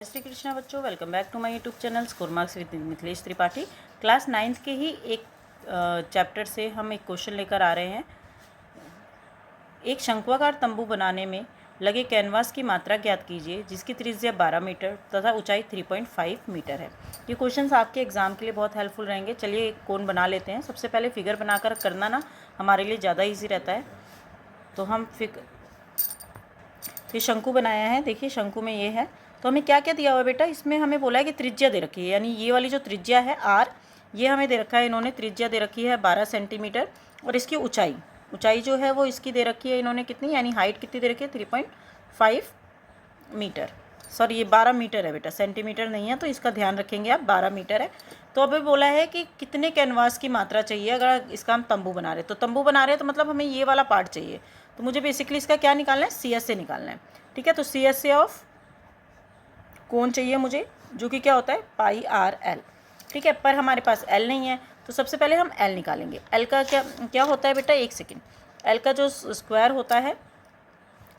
श्री कृष्णा बच्चों, welcome back to my YouTube channel score marks with Mithilesh Tripathi. Class 9th के ही एक chapter से हम एक क्वेश्चन लेकर आ रहे हैं। एक शंक्वाकार तंबू बनाने में लगे कैनवास की मात्रा ज्ञात कीजिए जिसकी त्रिज्या 12 मीटर तथा ऊंचाई 3.5 मीटर है। ये क्वेश्चंस आपके एग्जाम के लिए बहुत हेल्पफुल रहेंगे। चलिए एक कोण बना लेते हैं। सबसे पहले फिगर बनाकर करना ना हमारे लिए ज़्यादा ईजी रहता है। तो हम ये शंकु बनाया है। देखिए शंकु में ये है। तो हमें क्या क्या दिया हुआ है बेटा, इसमें हमें बोला है कि त्रिज्या दे रखी है, यानी ये वाली जो त्रिज्या है आर, ये हमें दे रखा है। इन्होंने त्रिज्या दे रखी है 12 सेंटीमीटर और इसकी ऊंचाई जो है वो इसकी दे रखी है इन्होंने कितनी, यानी हाइट कितनी दे रखी है 3.5 मीटर। सॉरी ये 12 मीटर है बेटा, सेंटीमीटर नहीं है, तो इसका ध्यान रखेंगे आप, 12 मीटर है। तो अभी बोला है कि कितने कैनवास की मात्रा चाहिए अगर इसका हम तंबू बना रहे हैं। तो तंबू बना रहे हैं तो मतलब हमें ये वाला पार्ट चाहिए। तो मुझे बेसिकली इसका क्या निकालना है, सी एस से निकालना है। ठीक है, तो सी एस से ऑफ कोण चाहिए मुझे, जो कि क्या होता है पाई आर एल। ठीक है, पर हमारे पास एल नहीं है, तो सबसे पहले हम एल निकालेंगे। एल का क्या होता है बेटा, एक सेकेंड। एल का जो स्क्वायर होता है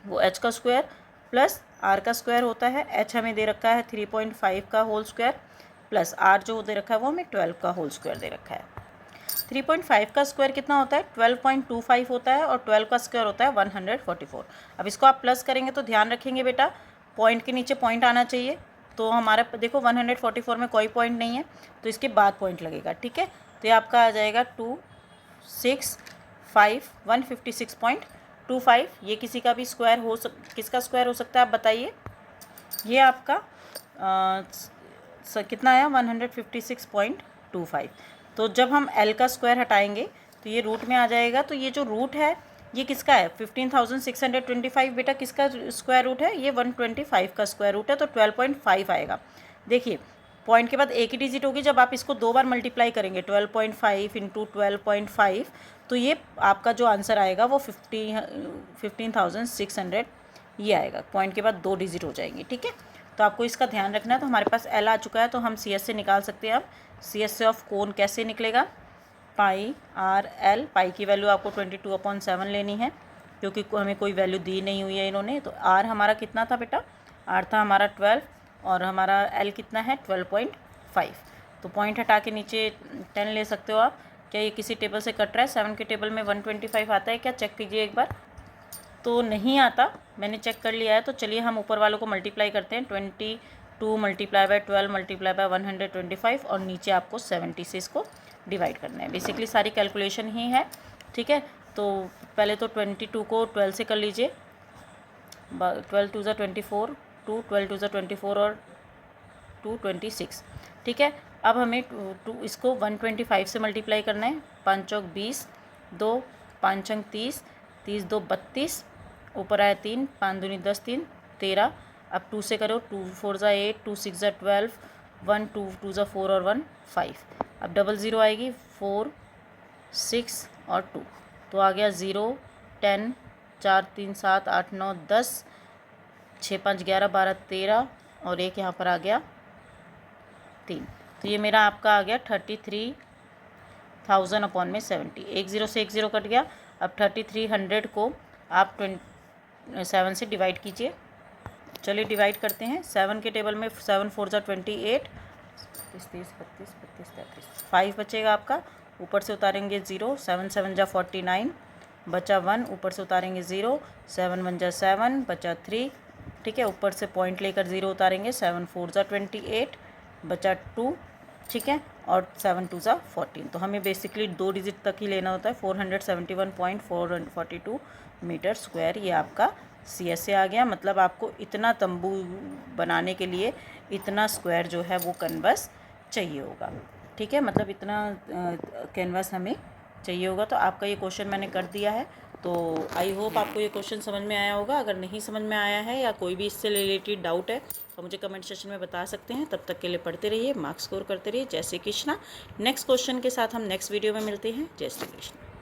वो एच का स्क्वायर प्लस आर का स्क्वायर होता है। एच हमें दे रखा है 3.5 का होल स्क्वायर प्लस आर जो दे रखा है वो हमें 12 का होल स्क्वायर दे रखा है। 3.5 का स्क्वायर कितना होता है, 12.25 होता है, और 12 का स्क्वायर होता है 144। अब इसको आप प्लस करेंगे तो ध्यान रखेंगे बेटा पॉइंट के नीचे पॉइंट आना चाहिए। तो हमारा देखो 144 में कोई पॉइंट नहीं है, तो इसके बाद पॉइंट लगेगा। ठीक है, तो ये आपका आ जाएगा 156.25। ये किसी का भी स्क्वायर किसका स्क्वायर हो सकता है आप बताइए। ये आपका कितना आया 156.25। तो जब हम L का स्क्वायर हटाएंगे तो ये रूट में आ जाएगा। तो ये जो रूट है ये किसका है 15,625 बेटा, किसका स्क्वायर रूट है, ये 125 का स्क्वायर रूट है, तो 12.5 आएगा। देखिए पॉइंट के बाद एक ही डिजिट होगी, जब आप इसको दो बार मल्टीप्लाई करेंगे 12.5 इंटू 12.5, तो ये आपका जो आंसर आएगा वो 15,600 ये आएगा। पॉइंट के बाद दो डिजिट हो जाएंगे। ठीक है, तो आपको इसका ध्यान रखना है। तो हमारे पास एल आ चुका है, तो हम सी एस से निकाल सकते हैं। अब सी एस से ऑफ कोण कैसे निकलेगा, पाई आर एल। पाई की वैल्यू आपको 22/7 लेनी है, क्योंकि हमें कोई वैल्यू दी नहीं हुई है इन्होंने। तो आर हमारा कितना था बेटा, आर था हमारा 12 और हमारा एल कितना है 12.5। तो पॉइंट हटा के नीचे 10 ले सकते हो आप। क्या ये किसी टेबल से कट रहा है, 7 के टेबल में 125 आता है क्या, चेक कीजिए एक बार। तो नहीं आता, मैंने चेक कर लिया है। तो चलिए हम ऊपर वालों को मल्टीप्लाई करते हैं, 22 मल्टीप्लाई बाय 12 मल्टीप्लाई बाय 125, और नीचे आपको 70 से इसको डिवाइड करना है। बेसिकली सारी कैलकुलेशन ही है। ठीक है, तो पहले तो 22 को 12 से कर लीजिए, 12 2 ज़ा 24, 12 2 ज़ा 24 और 2 26। ठीक है, अब हमें इसको 125 से मल्टीप्लाई करना है। 5 चौक 20, 2 5 अंक 30, 30 2 32, ऊपर आया 3, 5 दूनी 10, 3 13। अब 2 से करो, 2 4 ज़ा 8, 2 6 ज़ा 12, 1 2 2 ज़ा 4 और 1 5। अब डबल ज़ीरो आएगी, 4 6 और 2, तो आ गया 0 10 4 3 7 8 9 10, 6 5 11 12 13, और एक यहाँ पर आ गया 3। तो ये मेरा आपका आ गया 33,000/70। एक ज़ीरो से एक ज़ीरो कट गया। अब 3300 को आप 7 से डिवाइड कीजिए। चलिए डिवाइड करते हैं। 7 के टेबल में 7 4 ज़ा 28, 30 32 32 33, 5 बचेगा आपका। ऊपर से उतारेंगे 0, 7 7 ज़ा 49, बचा 1, ऊपर से उतारेंगे 0, 7 1 ज़ा 7, बचा 3। ठीक है, ऊपर से पॉइंट लेकर 0 उतारेंगे, 7 4 ज़ा 28, बचा 2। ठीक है, और 7 2 ज़ा 14। तो हमें बेसिकली दो डिजिट तक ही लेना होता है। 471.442 मीटर स्क्वायर ये आपका सी एस से आ गया। मतलब आपको इतना तंबू बनाने के लिए इतना स्क्वायर जो है वो कैनवास चाहिए होगा। ठीक है, मतलब इतना कैनवास हमें चाहिए होगा। तो आपका ये क्वेश्चन मैंने कर दिया है। तो आई होप आपको ये क्वेश्चन समझ में आया होगा। अगर नहीं समझ में आया है या कोई भी इससे रिलेटेड डाउट है तो मुझे कमेंट सेक्शन में बता सकते हैं। तब तक के लिए पढ़ते रहिए, मार्क्स स्कोर करते रहिए। जय श्री कृष्णा। नेक्स्ट क्वेश्चन के साथ हम नेक्स्ट वीडियो में मिलते हैं। जय श्री कृष्ण।